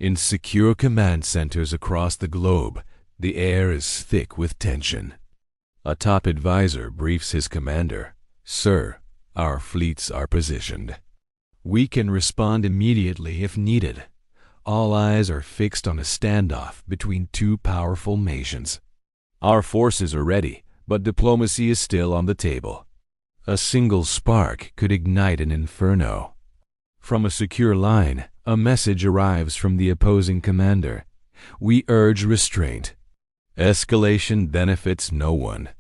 In secure command centers across the globe, the air is thick with tension. A top advisor briefs his commander, "Sir, our fleets are positioned. We can respond immediately if needed. All eyes are fixed on a standoff between two powerful nations. Our forces are ready, but diplomacy is still on the table. A single spark could ignite an inferno." From a secure line, a message arrives from the opposing commander. "We urge restraint. Escalation benefits no one.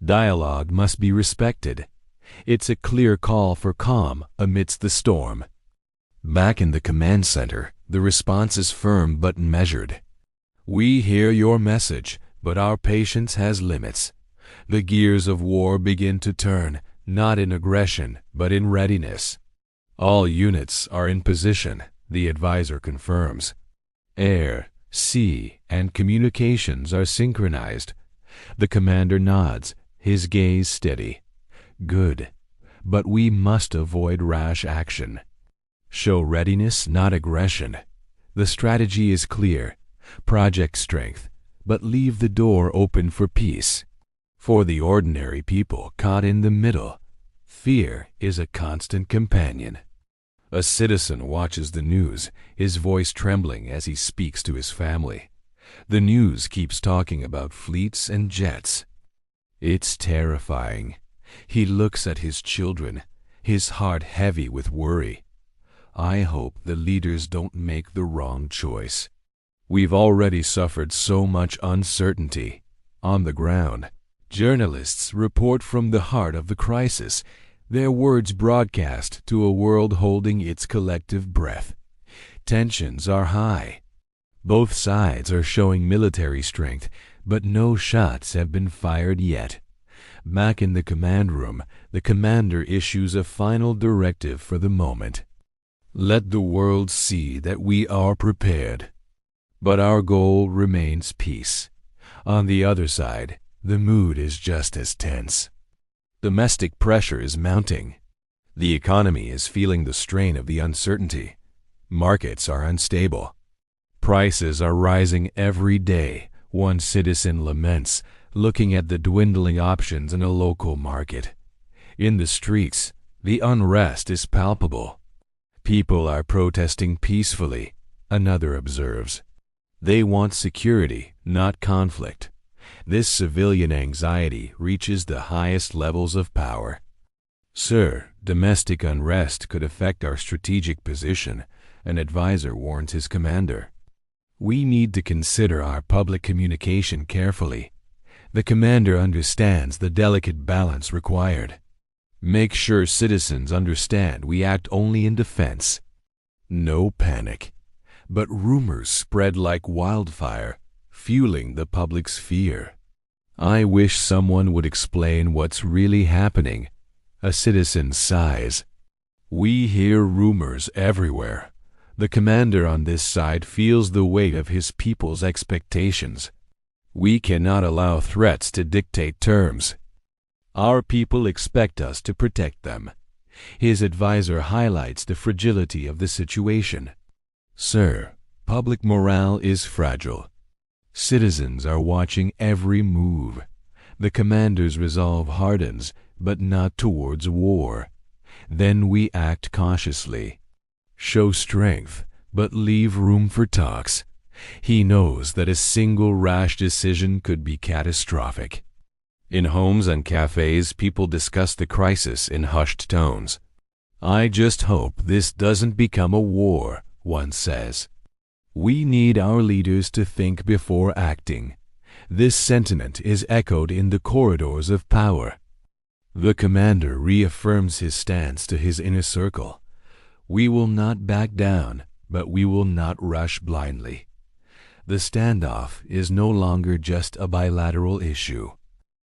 Dialogue must be respected." It's a clear call for calm amidst the storm. Back in the command center, the response is firm but measured. "We hear your message, but our patience has limits." The gears of war begin to turn, not in aggression, but in readiness. All units are in position, the advisor confirms. Air, sea, and communications are synchronized. The commander nods, his gaze steady. "Good, but we must avoid rash action. Show readiness, not aggression. The strategy is clear. Project strength, but leave the door open for peace." For the ordinary people caught in the middle, fear is a constant companion. A citizen watches the news, his voice trembling as he speaks to his family. The news keeps talking about fleets and jets. It's terrifying. He looks at his children, his heart heavy with worry. "I hope the leaders don't make the wrong choice. We've already suffered so much uncertainty." On the ground, journalists report from the heart of the crisis, their words broadcast to a world holding its collective breath. Tensions are high. Both sides are showing military strength, but no shots have been fired yet. Back in the command room, the commander issues a final directive for the moment. "Let the world see that we are prepared." But our goal remains peace. On the other side, the mood is just as tense. Domestic pressure is mounting. The economy is feeling the strain of the uncertainty. Markets are unstable. Prices are rising every day, one citizen laments, looking at the dwindling options in a local market. In the streets, the unrest is palpable. "People are protesting peacefully," another observes. They want security, not conflict. This civilian anxiety reaches the highest levels of power. "Sir, domestic unrest could affect our strategic position," an advisor warns his commander. "We need to consider our public communication carefully." The commander understands the delicate balance required. "Make sure citizens understand we act only in defense." No panic. But rumors spread like wildfire, fueling the public's fear. "I wish someone would explain what's really happening," a citizen sighs. "We hear rumors everywhere." The commander on this side feels the weight of his people's expectations. "We cannot allow threats to dictate terms. Our people expect us to protect them." His advisor highlights the fragility of the situation. "Sir, public morale is fragile. Citizens are watching every move." The commander's resolve hardens, but not towards war. "Then we act cautiously. Show strength, but leave room for talks." He knows that a single rash decision could be catastrophic. In homes and cafes, people discuss the crisis in hushed tones. "I just hope this doesn't become a war," one says. We need our leaders to think before acting. This sentiment is echoed in the corridors of power. The commander reaffirms his stance to his inner circle. "We will not back down, but we will not rush blindly." The standoff is no longer just a bilateral issue.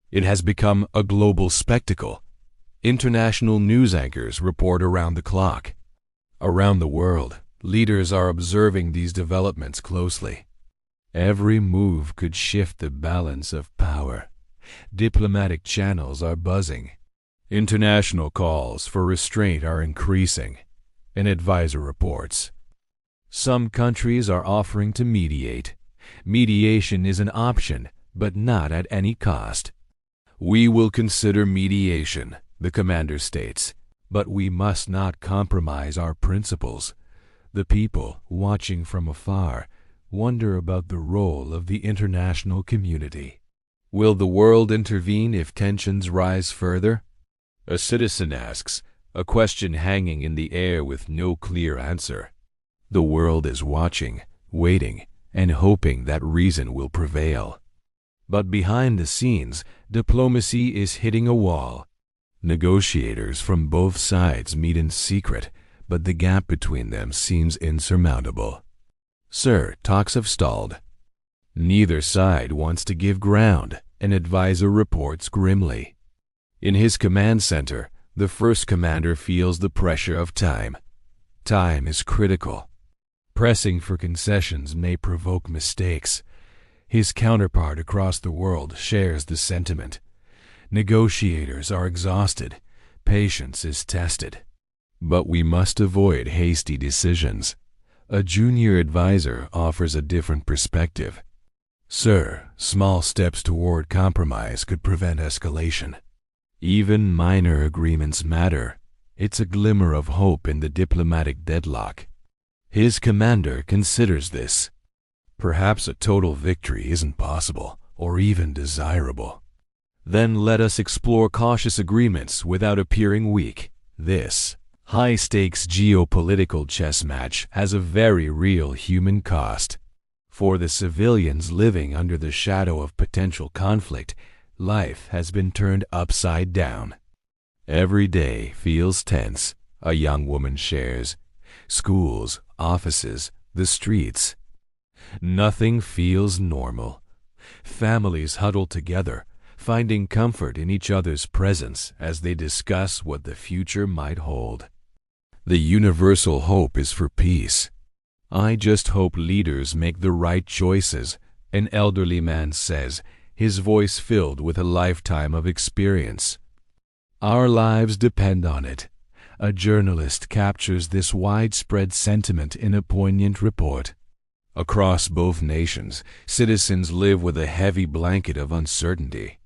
It has become a global spectacle. International news anchors report around the clock. Around the world, leaders are observing these developments closely. Every move could shift the balance of power. Diplomatic channels are buzzing. International calls for restraint are increasing. An advisor reports. Some countries are offering to mediate. Mediation is an option, but not at any cost. We will consider mediation, the commander states, but we must not compromise our principles. The people, watching from afar, wonder about the role of the international community. Will the world intervene if tensions rise further? A citizen asks, a question hanging in the air with no clear answer. The world is watching, waiting, and hoping that reason will prevail. But behind the scenes, diplomacy is hitting a wall. Negotiators from both sides meet in secret, but the gap between them seems insurmountable. Sir, talks have stalled. Neither side wants to give ground, an advisor reports grimly. In his command center, the first commander feels the pressure of time. Time is critical. Pressing for concessions may provoke mistakes. His counterpart across the world shares the sentiment. Negotiators are exhausted. Patience is tested. But we must avoid hasty decisions. A junior advisor offers a different perspective. Sir, small steps toward compromise could prevent escalation. Even minor agreements matter. It's a glimmer of hope in the diplomatic deadlock. His commander considers this. Perhaps a total victory isn't possible or even desirable. Then let us explore cautious agreements without appearing weak. This high-stakes geopolitical chess match has a very real human cost. For the civilians living under the shadow of potential conflict, life has been turned upside down. Every day feels tense, a young woman shares. Schools, offices, the streets. Nothing feels normal. Families huddle together, finding comfort in each other's presence as they discuss what the future might hold. The universal hope is for peace. I just hope leaders make the right choices, an elderly man says, his voice filled with a lifetime of experience. Our lives depend on it. A journalist captures this widespread sentiment in a poignant report. Across both nations, citizens live with a heavy blanket of uncertainty.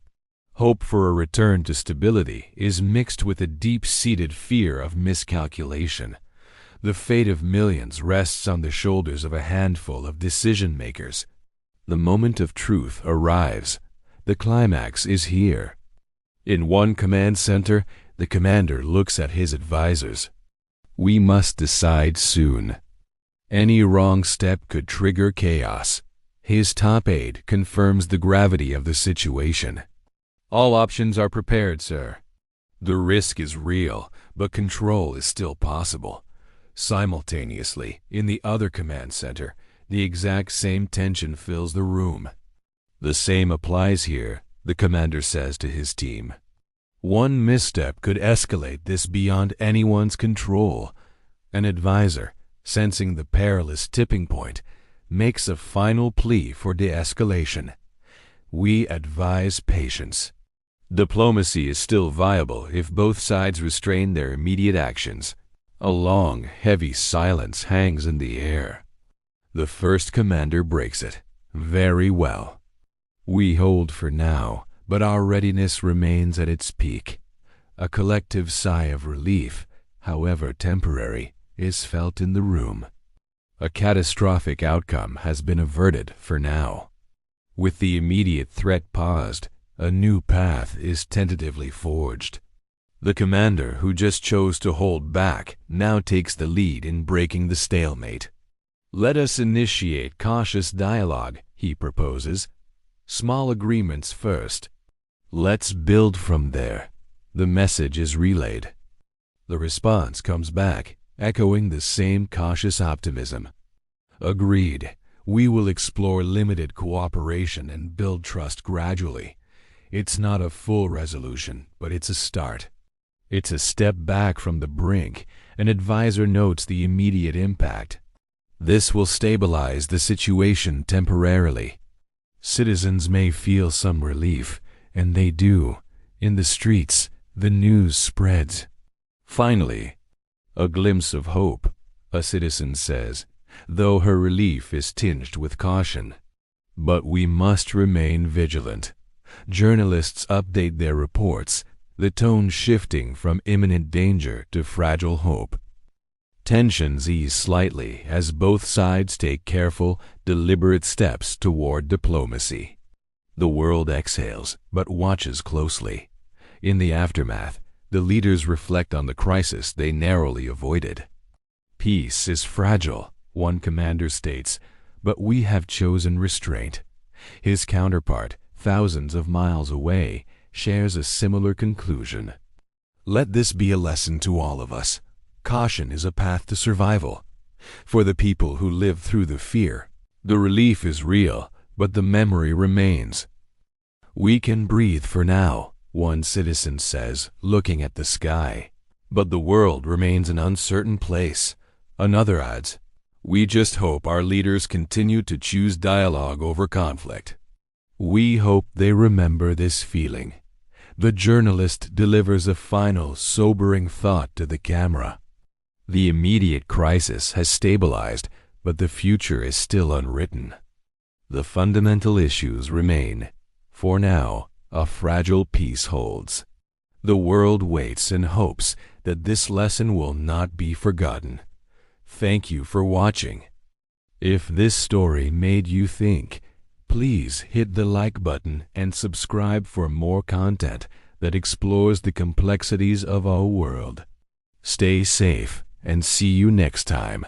Hope for a return to stability is mixed with a deep-seated fear of miscalculation. The fate of millions rests on the shoulders of a handful of decision-makers. The moment of truth arrives. The climax is here. In one command center, the commander looks at his advisors. We must decide soon. Any wrong step could trigger chaos. His top aide confirms the gravity of the situation. All options are prepared, sir. The risk is real, but control is still possible. Simultaneously, in the other command center, the exact same tension fills the room. The same applies here, the commander says to his team. One misstep could escalate this beyond anyone's control. An advisor, sensing the perilous tipping point, makes a final plea for de-escalation. We advise patience. Diplomacy is still viable if both sides restrain their immediate actions. A long, heavy silence hangs in the air. The first commander breaks it. Very well. We hold for now, but our readiness remains at its peak. A collective sigh of relief, however temporary, is felt in the room. A catastrophic outcome has been averted for now. With the immediate threat paused, a new path is tentatively forged. The commander who just chose to hold back now takes the lead in breaking the stalemate. Let us initiate cautious dialogue, he proposes. Small agreements first. Let's build from there. The message is relayed. The response comes back, echoing the same cautious optimism. Agreed. We will explore limited cooperation and build trust gradually. It's not a full resolution, but it's a start. It's a step back from the brink. An advisor notes the immediate impact. This will stabilize the situation temporarily. Citizens may feel some relief, and they do. In the streets, the news spreads. Finally, a glimpse of hope, a citizen says. though her relief is tinged with caution. But we must remain vigilant. Journalists update their reports, the tone shifting from imminent danger to fragile hope. Tensions ease slightly as both sides take careful, deliberate steps toward diplomacy. The world exhales, but watches closely. In the aftermath, the leaders reflect on the crisis they narrowly avoided. Peace is fragile, one commander states, but we have chosen restraint. His counterpart, thousands of miles away, shares a similar conclusion. Let this be a lesson to all of us. Caution is a path to survival. For the people who live through the fear, the relief is real, but the memory remains. We can breathe for now, one citizen says, looking at the sky. But the world remains an uncertain place. Another adds, we just hope our leaders continue to choose dialogue over conflict. We hope they remember this feeling. The journalist delivers a final, sobering thought to the camera. The immediate crisis has stabilized, but the future is still unwritten. The fundamental issues remain. For now, a fragile peace holds. The world waits and hopes that this lesson will not be forgotten. Thank you for watching. If this story made you think, please hit the like button and subscribe for more content that explores the complexities of our world. Stay safe and see you next time.